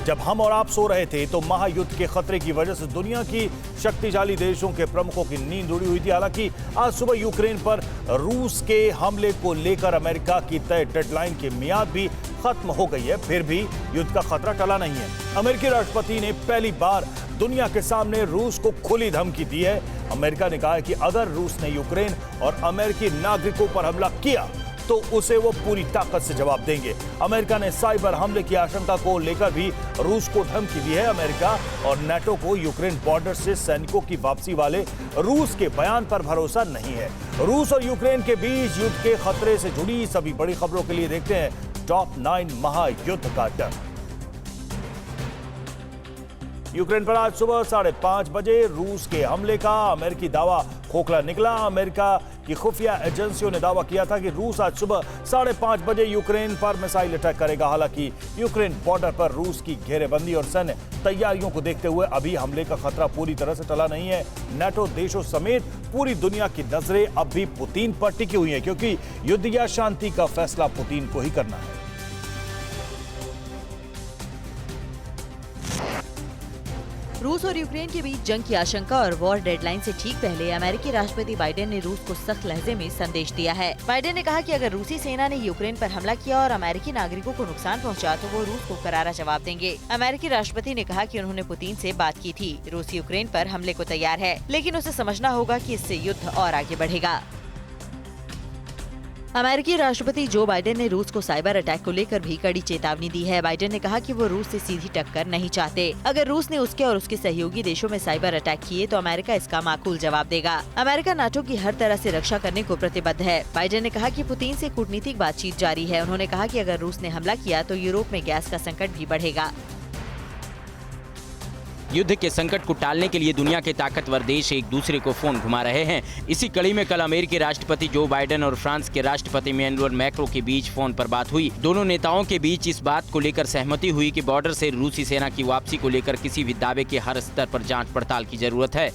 जब हम और आप सो रहे थे तो महायुद्ध के खतरे की वजह से दुनिया की शक्तिशाली देशों के प्रमुखों की नींद उड़ी हुई थी। हालांकि आज सुबह यूक्रेन पर रूस के हमले को लेकर अमेरिका की तय डेडलाइन की मियाद भी खत्म हो गई है, फिर भी युद्ध का खतरा टला नहीं है। अमेरिकी राष्ट्रपति ने पहली बार दुनिया के सामने रूस को खुली धमकी दी है। अमेरिका ने कहा है कि अगर रूस ने यूक्रेन और अमेरिकी नागरिकों पर हमला किया तो उसे वो पूरी ताकत से जवाब देंगे। अमेरिका ने साइबर हमले की आशंका को लेकर भी रूस को धमकी दी है। अमेरिका और नाटो को यूक्रेन बॉर्डर से सैनिकों की वापसी वाले रूस के बयान पर भरोसा नहीं है। रूस और यूक्रेन के बीच युद्ध के खतरे से जुड़ी सभी बड़ी खबरों के लिए देखते हैं टॉप 9 महायुद्ध का डर। यूक्रेन पर आज सुबह 5:30 बजे रूस के हमले का अमेरिकी दावा खोखला निकला। अमेरिका की खुफिया एजेंसियों ने दावा किया था कि रूस आज सुबह 5:30 बजे यूक्रेन पर मिसाइल अटैक करेगा। हालांकि यूक्रेन बॉर्डर पर रूस की घेरेबंदी और सैन्य तैयारियों को देखते हुए अभी हमले का खतरा पूरी तरह से टला नहीं है। नाटो देशों समेत पूरी दुनिया की नजरें अब भी पुतिन पर टिकी हुई हैं, क्योंकि युद्ध या शांति का फैसला पुतिन को ही करना है। रूस और यूक्रेन के बीच जंग की आशंका और वॉर डेडलाइन से ठीक पहले अमेरिकी राष्ट्रपति बाइडेन ने रूस को सख्त लहजे में संदेश दिया है। बाइडेन ने कहा कि अगर रूसी सेना ने यूक्रेन पर हमला किया और अमेरिकी नागरिकों को नुकसान पहुंचा तो वो रूस को करारा जवाब देंगे। अमेरिकी राष्ट्रपति ने कहा कि उन्होंने पुतिन से बात की थी। रूस यूक्रेन पर हमले को तैयार है, लेकिन उसे समझना होगा कि इससे युद्ध और आगे बढ़ेगा। अमेरिकी राष्ट्रपति जो बाइडेन ने रूस को साइबर अटैक को लेकर भी कड़ी चेतावनी दी है। बाइडेन ने कहा कि वो रूस से सीधी टक्कर नहीं चाहते। अगर रूस ने उसके और उसके सहयोगी देशों में साइबर अटैक किए तो अमेरिका इसका माकूल जवाब देगा। अमेरिका नाटो की हर तरह से रक्षा करने को प्रतिबद्ध है। बाइडेन ने कहा कि पुतिन से कूटनीतिक बातचीत जारी है। उन्होंने कहा कि अगर रूस ने हमला किया तो यूरोप में गैस का संकट भी बढ़ेगा। युद्ध के संकट को टालने के लिए दुनिया के ताकतवर देश एक दूसरे को फोन घुमा रहे हैं। इसी कड़ी में कल अमेरिकी राष्ट्रपति जो बाइडेन और फ्रांस के राष्ट्रपति इमैनुअल मैक्रों के बीच फोन पर बात हुई। दोनों नेताओं के बीच इस बात को लेकर सहमति हुई कि बॉर्डर से रूसी सेना की वापसी को लेकर किसी भी दावे के हर स्तर पर जांच पड़ताल की जरूरत है।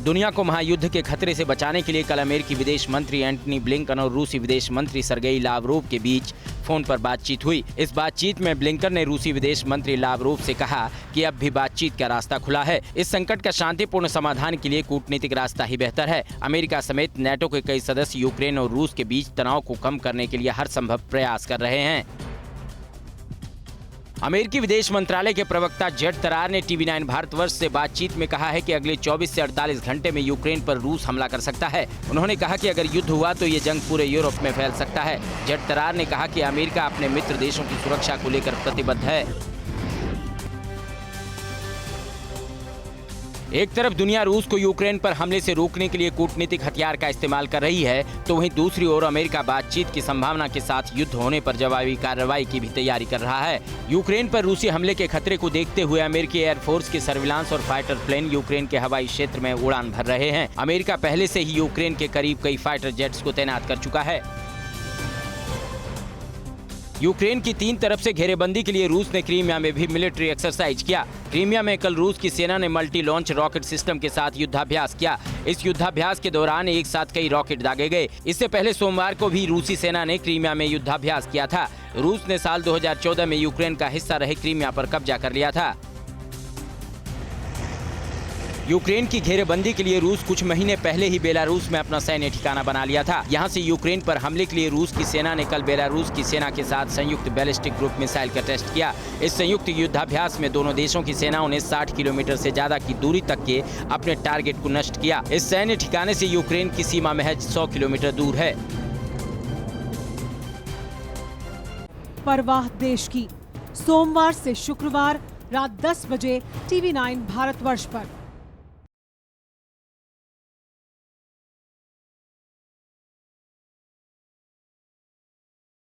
दुनिया को महायुद्ध के खतरे से बचाने के लिए कल अमेरिकी विदेश मंत्री एंटनी ब्लिंकन और रूसी विदेश मंत्री सर्गेई लावरोव के बीच फोन पर बातचीत हुई। इस बातचीत में ब्लिंकन ने रूसी विदेश मंत्री लावरोव से कहा कि अब भी बातचीत का रास्ता खुला है। इस संकट का शांतिपूर्ण समाधान के लिए कूटनीतिक रास्ता ही बेहतर है। अमेरिका समेत नाटो के कई सदस्य यूक्रेन और रूस के बीच तनाव को कम करने के लिए हर संभव प्रयास कर रहे हैं। अमेरिकी विदेश मंत्रालय के प्रवक्ता जेड तरार ने टीवी 9 भारतवर्ष से बातचीत में कहा है कि अगले 24 से 48 घंटे में यूक्रेन पर रूस हमला कर सकता है। उन्होंने कहा कि अगर युद्ध हुआ तो ये जंग पूरे यूरोप में फैल सकता है। जेड तरार ने कहा कि अमेरिका अपने मित्र देशों की सुरक्षा को लेकर प्रतिबद्ध है। एक तरफ दुनिया रूस को यूक्रेन पर हमले से रोकने के लिए कूटनीतिक हथियार का इस्तेमाल कर रही है, तो वहीं दूसरी ओर अमेरिका बातचीत की संभावना के साथ युद्ध होने पर जवाबी कार्रवाई की भी तैयारी कर रहा है। यूक्रेन पर रूसी हमले के खतरे को देखते हुए अमेरिकी एयरफोर्स के सर्विलांस और फाइटर प्लेन यूक्रेन के हवाई क्षेत्र में उड़ान भर रहे हैं। अमेरिका पहले से ही यूक्रेन के करीब कई फाइटर जेट्स को तैनात कर चुका है। यूक्रेन की 3 तरफ से घेरेबंदी के लिए रूस ने क्रीमिया में भी मिलिट्री एक्सरसाइज किया। क्रीमिया में कल रूस की सेना ने मल्टी लॉन्च रॉकेट सिस्टम के साथ युद्धाभ्यास किया। इस युद्धाभ्यास के दौरान एक साथ कई रॉकेट दागे गए। इससे पहले सोमवार को भी रूसी सेना ने क्रीमिया में युद्धाभ्यास किया था। रूस ने साल 2014 में यूक्रेन का हिस्सा रहे क्रीमिया पर कब्जा कर लिया था। यूक्रेन की घेरेबंदी के लिए रूस कुछ महीने पहले ही बेलारूस में अपना सैन्य ठिकाना बना लिया था। यहां से यूक्रेन पर हमले के लिए रूस की सेना ने कल बेलारूस की सेना के साथ संयुक्त बैलिस्टिक ग्रुप मिसाइल का टेस्ट किया। इस संयुक्त युद्धाभ्यास में दोनों देशों की सेनाओं ने 60 किलोमीटर से ज्यादा की दूरी तक के अपने टारगेट को नष्ट किया। इस सैन्य ठिकाने से यूक्रेन की सीमा महज 100 किलोमीटर दूर है। परवाह देश की, सोमवार से शुक्रवार रात 10 बजे टीवी 9 भारतवर्ष पर।